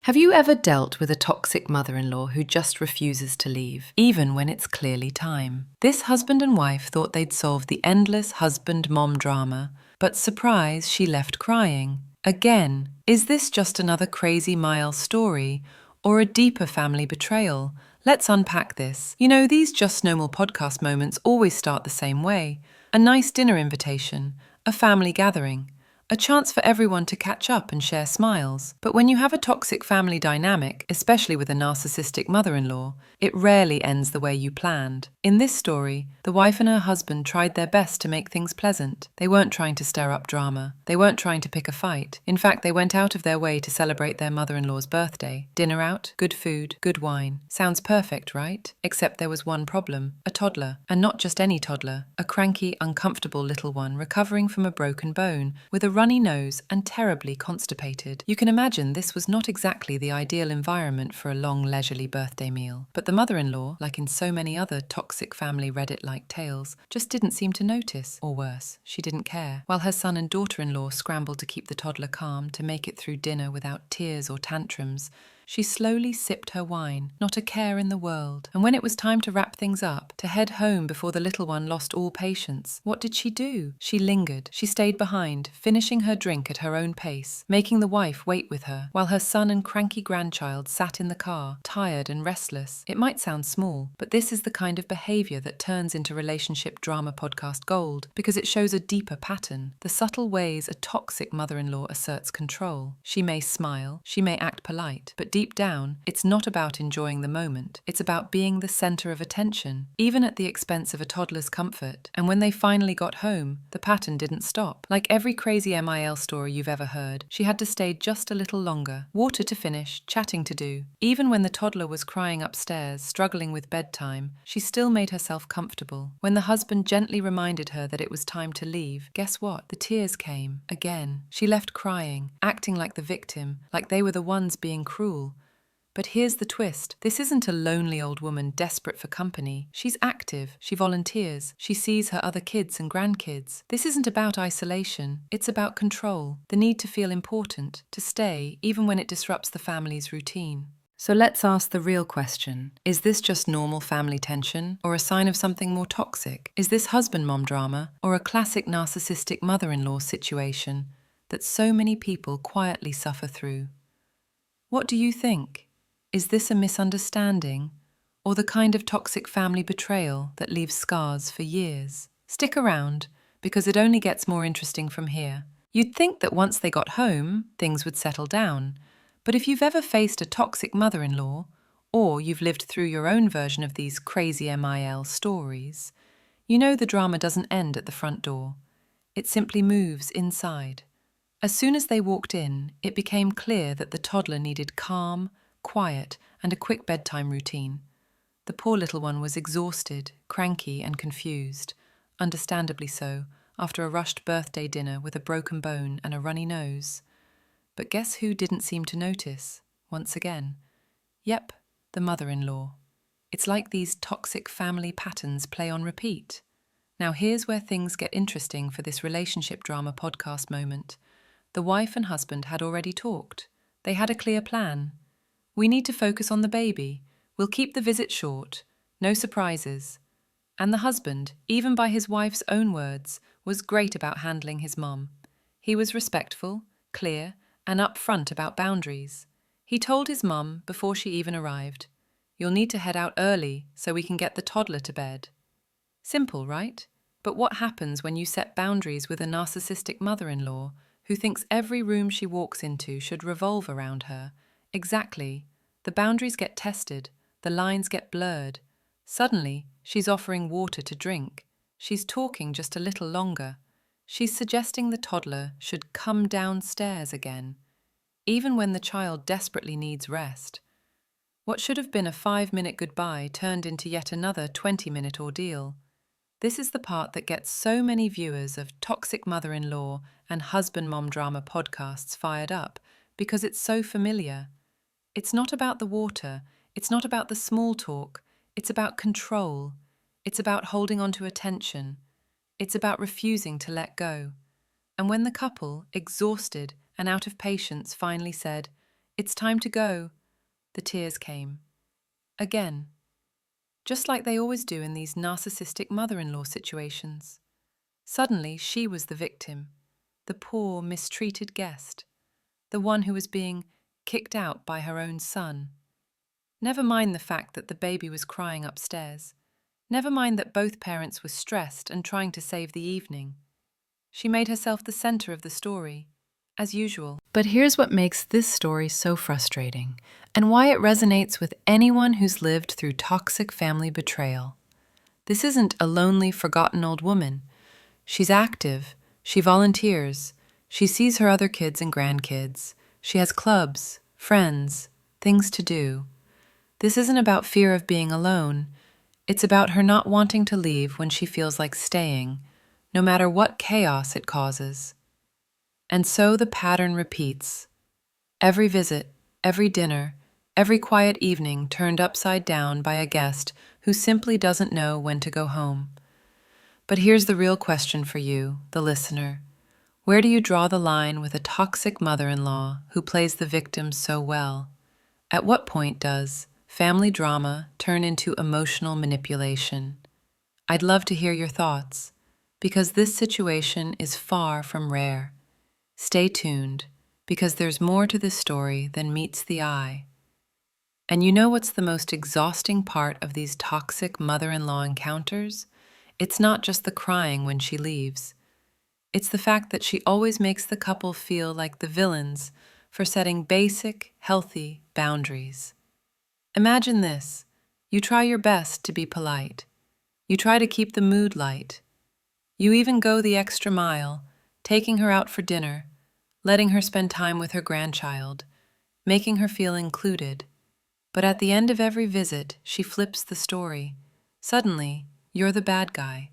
Have you ever dealt with a toxic mother-in-law who just refuses to leave, even when it's clearly time? This husband and wife thought they'd solve the endless husband-mom drama, but surprise, she left crying. Again, is this just another crazy Miles story, or a deeper family betrayal? Let's unpack this. You know, these Just Normal podcast moments always start the same way. A nice dinner invitation, a family gathering, a chance for everyone to catch up and share smiles. But when you have a toxic family dynamic, especially with a narcissistic mother-in-law, it rarely ends the way you planned. In this story, the wife and her husband tried their best to make things pleasant. They weren't trying to stir up drama. They weren't trying to pick a fight. In fact, they went out of their way to celebrate their mother-in-law's birthday. Dinner out, good food, good wine. Sounds perfect, right? Except there was one problem. A toddler. And not just any toddler. A cranky, uncomfortable little one recovering from a broken bone, with a runny nose and terribly constipated. You can imagine this was not exactly the ideal environment for a long, leisurely birthday meal. But the mother-in-law, like in so many other toxic family Reddit-like tales, just didn't seem to notice. Or worse, she didn't care. While her son and daughter-in-law scrambled to keep the toddler calm, to make it through dinner without tears or tantrums, she slowly sipped her wine, not a care in the world. And when it was time to wrap things up, to head home before the little one lost all patience, what did she do? She lingered. She stayed behind, finishing her drink at her own pace, making the wife wait with her, while her son and cranky grandchild sat in the car, tired and restless. It might sound small, but this is the kind of behavior that turns into relationship drama podcast gold, because it shows a deeper pattern, the subtle ways a toxic mother-in-law asserts control. She may smile, she may act polite, but deep down, it's not about enjoying the moment. It's about being the center of attention, even at the expense of a toddler's comfort. And when they finally got home, the pattern didn't stop. Like every crazy MIL story you've ever heard, she had to stay just a little longer. Water to finish, chatting to do. Even when the toddler was crying upstairs, struggling with bedtime, she still made herself comfortable. When the husband gently reminded her that it was time to leave, guess what? The tears came. Again. She left crying, acting like the victim, like they were the ones being cruel. But here's the twist. This isn't a lonely old woman desperate for company. She's active. She volunteers. She sees her other kids and grandkids. This isn't about isolation. It's about control. The need to feel important, to stay, even when it disrupts the family's routine. So let's ask the real question. Is this just normal family tension, or a sign of something more toxic? Is this husband-mom drama, or a classic narcissistic mother-in-law situation that so many people quietly suffer through? What do you think? Is this a misunderstanding, or the kind of toxic family betrayal that leaves scars for years? Stick around, because it only gets more interesting from here. You'd think that once they got home, things would settle down. But if you've ever faced a toxic mother-in-law, or you've lived through your own version of these crazy MIL stories, you know the drama doesn't end at the front door. It simply moves inside. As soon as they walked in, it became clear that the toddler needed calm, quiet, and a quick bedtime routine. The poor little one was exhausted, cranky, and confused, understandably so, after a rushed birthday dinner with a broken bone and a runny nose. But guess who didn't seem to notice, once again? Yep, the mother-in-law. It's like these toxic family patterns play on repeat. Now here's where things get interesting for this relationship drama podcast moment. The wife and husband had already talked. They had a clear plan. We need to focus on the baby. We'll keep the visit short. No surprises. And the husband, even by his wife's own words, was great about handling his mom. He was respectful, clear, and upfront about boundaries. He told his mum before she even arrived, "You'll need to head out early so we can get the toddler to bed." Simple, right? But what happens when you set boundaries with a narcissistic mother-in-law who thinks every room she walks into should revolve around her? Exactly. The boundaries get tested, the lines get blurred. Suddenly, she's offering water to drink. She's talking just a little longer. She's suggesting the toddler should come downstairs again, even when the child desperately needs rest. What should have been a 5-minute goodbye turned into yet another 20-minute ordeal. This is the part that gets so many viewers of toxic mother-in-law and husband-mom drama podcasts fired up, because it's so familiar. It's not about the water, it's not about the small talk, it's about control, it's about holding on to attention, it's about refusing to let go. And when the couple, exhausted and out of patience, finally said, It's time to go. The tears came. Again. Just like they always do in these narcissistic mother-in-law situations. Suddenly, she was the victim, the poor, mistreated guest, the one who was being kicked out by her own son. Never mind the fact that the baby was crying upstairs. Never mind that both parents were stressed and trying to save the evening. She made herself the center of the story, as usual. But here's what makes this story so frustrating, and why it resonates with anyone who's lived through toxic family betrayal. This isn't a lonely, forgotten old woman. She's active, she volunteers, she sees her other kids and grandkids, she has clubs, friends, things to do. This isn't about fear of being alone. It's about her not wanting to leave when she feels like staying, no matter what chaos it causes. And so the pattern repeats. Every visit, every dinner, every quiet evening turned upside down by a guest who simply doesn't know when to go home. But here's the real question for you, the listener. Where do you draw the line with a toxic mother-in-law who plays the victim so well? At what point does family drama turn into emotional manipulation? I'd love to hear your thoughts, because this situation is far from rare. Stay tuned, because there's more to this story than meets the eye. And you know what's the most exhausting part of these toxic mother-in-law encounters? It's not just the crying when she leaves. It's the fact that she always makes the couple feel like the villains for setting basic, healthy boundaries. Imagine this. You try your best to be polite. You try to keep the mood light. You even go the extra mile, taking her out for dinner, letting her spend time with her grandchild, making her feel included. But at the end of every visit, she flips the story. Suddenly, you're the bad guy.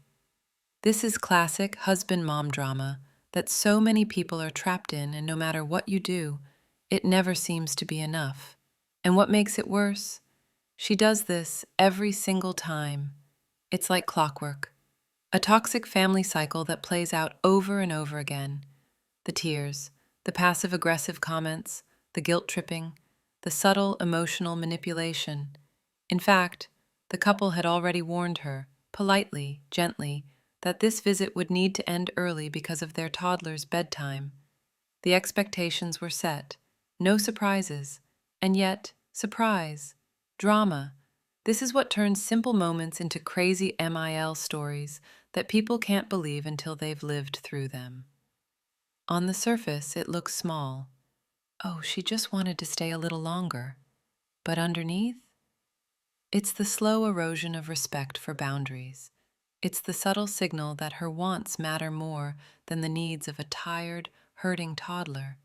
This is classic husband-mom drama that so many people are trapped in, and no matter what you do, it never seems to be enough. And what makes it worse? She does this every single time. It's like clockwork. A toxic family cycle that plays out over and over again. The tears, the passive-aggressive comments, the guilt-tripping, the subtle emotional manipulation. In fact, the couple had already warned her, politely, gently, that this visit would need to end early because of their toddler's bedtime. The expectations were set, no surprises, and yet, surprise, drama. This is what turns simple moments into crazy MIL stories that people can't believe until they've lived through them. On the surface, it looks small. Oh, she just wanted to stay a little longer. But underneath? It's the slow erosion of respect for boundaries. It's the subtle signal that her wants matter more than the needs of a tired, hurting toddler,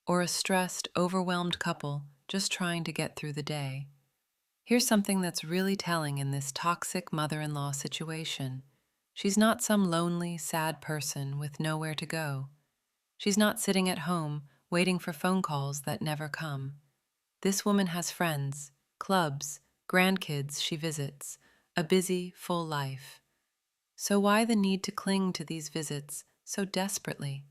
or a stressed, overwhelmed couple just trying to get through the day. Here's something that's really telling in this toxic mother-in-law situation. She's not some lonely, sad person with nowhere to go. She's not sitting at home waiting for phone calls that never come. This woman has friends, clubs, grandkids she visits, a busy, full life. So why the need to cling to these visits so desperately?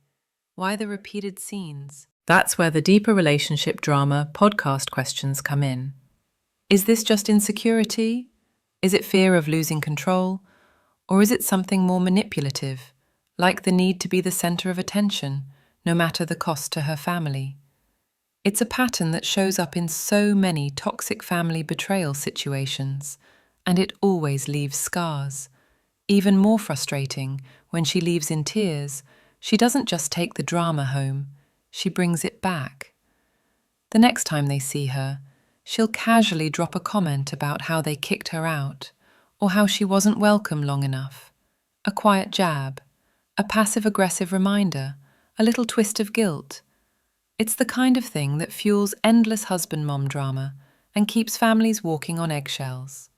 Why the repeated scenes? That's where the deeper relationship drama podcast questions come in. Is this just insecurity? Is it fear of losing control? Or is it something more manipulative, like the need to be the center of attention, no matter the cost to her family? It's a pattern that shows up in so many toxic family betrayal situations, and it always leaves scars. Even more frustrating, when she leaves in tears, she doesn't just take the drama home, she brings it back. The next time they see her, she'll casually drop a comment about how they kicked her out, or how she wasn't welcome long enough. A quiet jab, a passive-aggressive reminder, a little twist of guilt. It's the kind of thing that fuels endless husband-mom drama and keeps families walking on eggshells.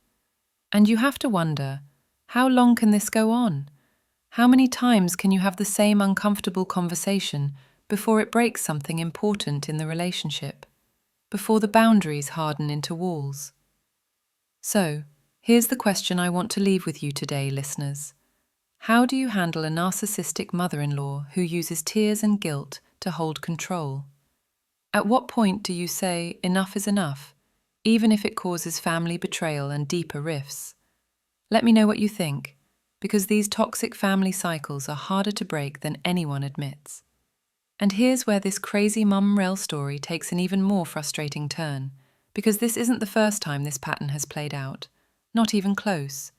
And you have to wonder, how long can this go on? How many times can you have the same uncomfortable conversation before it breaks something important in the relationship? Before the boundaries harden into walls? So, here's the question I want to leave with you today, listeners. How do you handle a narcissistic mother-in-law who uses tears and guilt to hold control? At what point do you say enough is enough, even if it causes family betrayal and deeper rifts? Let me know what you think, because these toxic family cycles are harder to break than anyone admits. And here's where this crazy mum rel story takes an even more frustrating turn, because this isn't the first time this pattern has played out. Not even close.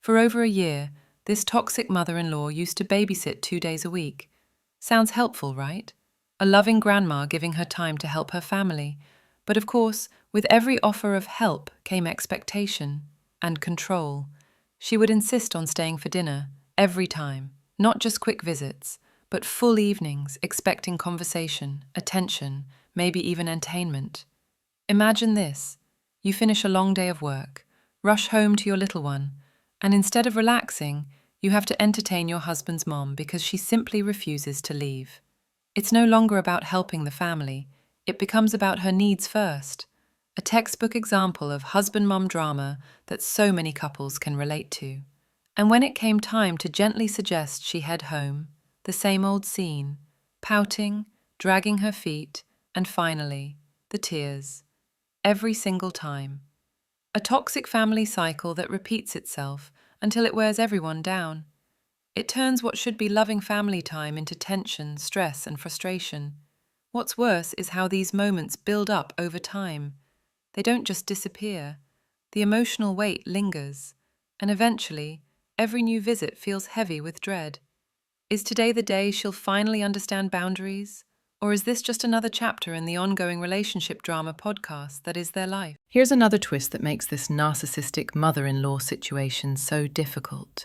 For over a year, this toxic mother-in-law used to babysit 2 days a week. Sounds helpful, right? A loving grandma giving her time to help her family. But of course, with every offer of help came expectation and control. She would insist on staying for dinner, every time, not just quick visits, but full evenings, expecting conversation, attention, maybe even entertainment. Imagine this. You finish a long day of work, rush home to your little one, and instead of relaxing, you have to entertain your husband's mom because she simply refuses to leave. It's no longer about helping the family, it becomes about her needs first. A textbook example of husband-mom drama that so many couples can relate to. And when it came time to gently suggest she head home, the same old scene, pouting, dragging her feet, and finally, the tears. Every single time. A toxic family cycle that repeats itself until it wears everyone down. It turns what should be loving family time into tension, stress, and frustration. What's worse is how these moments build up over time. They don't just disappear. The emotional weight lingers, and eventually, every new visit feels heavy with dread. Is today the day she'll finally understand boundaries? Or is this just another chapter in the ongoing relationship drama podcast that is their life? Here's another twist that makes this narcissistic mother-in-law situation so difficult.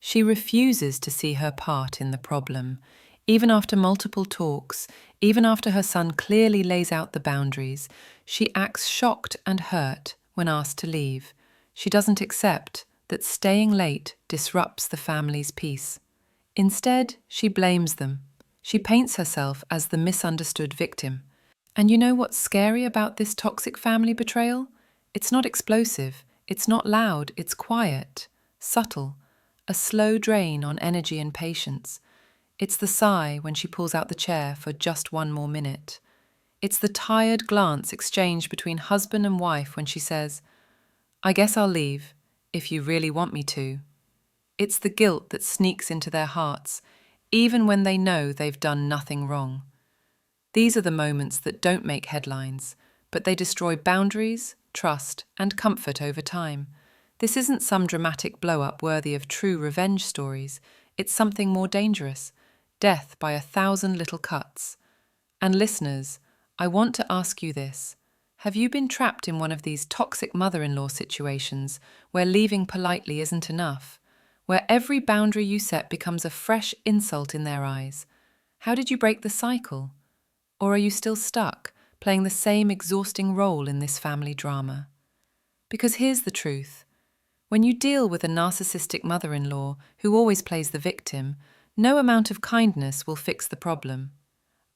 She refuses to see her part in the problem. Even after multiple talks, even after her son clearly lays out the boundaries, she acts shocked and hurt when asked to leave. She doesn't accept that staying late disrupts the family's peace. Instead, she blames them. She paints herself as the misunderstood victim. And you know what's scary about this toxic family betrayal? It's not explosive, it's not loud, it's quiet, subtle, a slow drain on energy and patience. It's the sigh when she pulls out the chair for just one more minute. It's the tired glance exchanged between husband and wife when she says, "I guess I'll leave, if you really want me to." It's the guilt that sneaks into their hearts, even when they know they've done nothing wrong. These are the moments that don't make headlines, but they destroy boundaries, trust, and comfort over time. This isn't some dramatic blow-up worthy of true revenge stories. It's something more dangerous, death by 1,000 little cuts. And listeners, I want to ask you this. Have you been trapped in one of these toxic mother-in-law situations where leaving politely isn't enough? Where every boundary you set becomes a fresh insult in their eyes? How did you break the cycle? Or are you still stuck, playing the same exhausting role in this family drama? Because here's the truth. When you deal with a narcissistic mother-in-law who always plays the victim, no amount of kindness will fix the problem.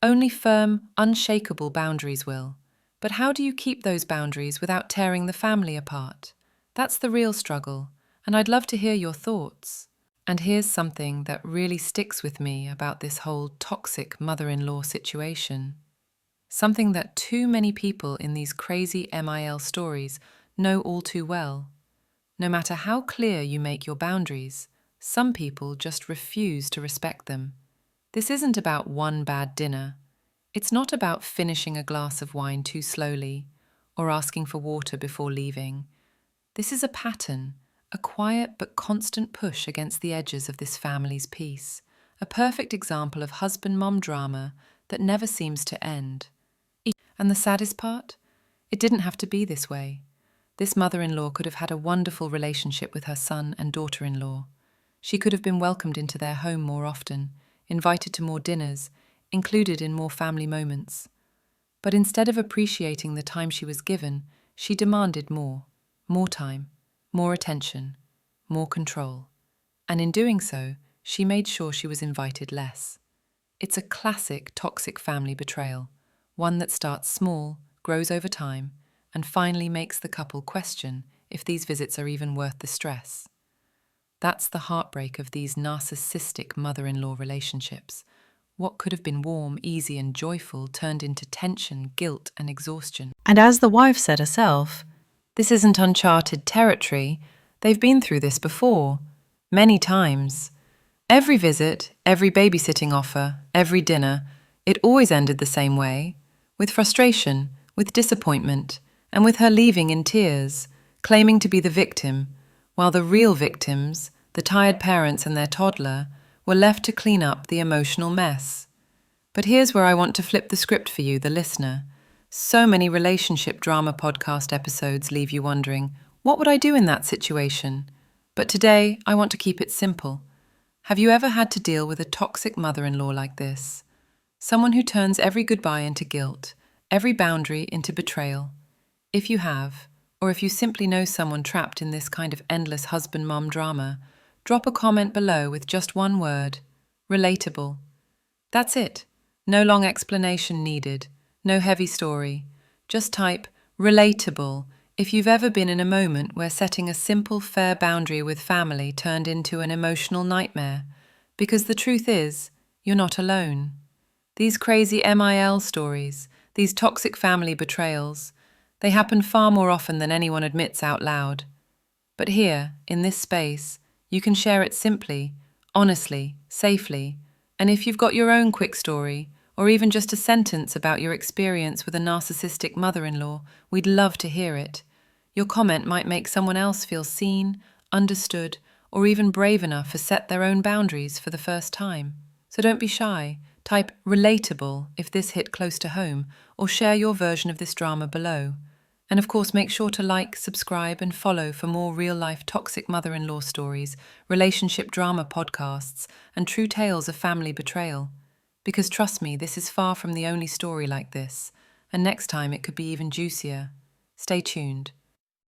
Only firm, unshakable boundaries will. But how do you keep those boundaries without tearing the family apart? That's the real struggle. And I'd love to hear your thoughts. And here's something that really sticks with me about this whole toxic mother-in-law situation. Something that too many people in these crazy MIL stories know all too well. No matter how clear you make your boundaries, some people just refuse to respect them. This isn't about one bad dinner. It's not about finishing a glass of wine too slowly or asking for water before leaving. This is a pattern. A quiet but constant push against the edges of this family's peace. A perfect example of husband-mom drama that never seems to end. And the saddest part? It didn't have to be this way. This mother-in-law could have had a wonderful relationship with her son and daughter-in-law. She could have been welcomed into their home more often, invited to more dinners, included in more family moments. But instead of appreciating the time she was given, she demanded more time, more attention, more control. And in doing so, she made sure she was invited less. It's a classic toxic family betrayal, one that starts small, grows over time, and finally makes the couple question if these visits are even worth the stress. That's the heartbreak of these narcissistic mother-in-law relationships. What could have been warm, easy, and joyful turned into tension, guilt, and exhaustion. And as the wife said herself, this isn't uncharted territory. They've been through this before, many times. Every visit, every babysitting offer, every dinner, it always ended the same way, with frustration, with disappointment, and with her leaving in tears, claiming to be the victim, while the real victims, the tired parents and their toddler, were left to clean up the emotional mess. But here's where I want to flip the script for you, the listener. So many relationship drama podcast episodes leave you wondering, what would I do in that situation? But today, I want to keep it simple. Have you ever had to deal with a toxic mother-in-law like this? Someone who turns every goodbye into guilt, every boundary into betrayal. If you have, or if you simply know someone trapped in this kind of endless husband-mom drama, drop a comment below with just one word: relatable. That's it. No long explanation needed. No heavy story. Just type relatable if you've ever been in a moment where setting a simple, fair boundary with family turned into an emotional nightmare. Because the truth is, you're not alone. These crazy MIL stories, these toxic family betrayals, they happen far more often than anyone admits out loud. But here, in this space, you can share it simply, honestly, safely, and if you've got your own quick story, or even just a sentence about your experience with a narcissistic mother-in-law, we'd love to hear it. Your comment might make someone else feel seen, understood, or even brave enough to set their own boundaries for the first time. So don't be shy. Type relatable if this hit close to home, or share your version of this drama below. And of course, make sure to like, subscribe, and follow for more real-life toxic mother-in-law stories, relationship drama podcasts, and true tales of family betrayal. Because trust me, this is far from the only story like this, and next time it could be even juicier. Stay tuned.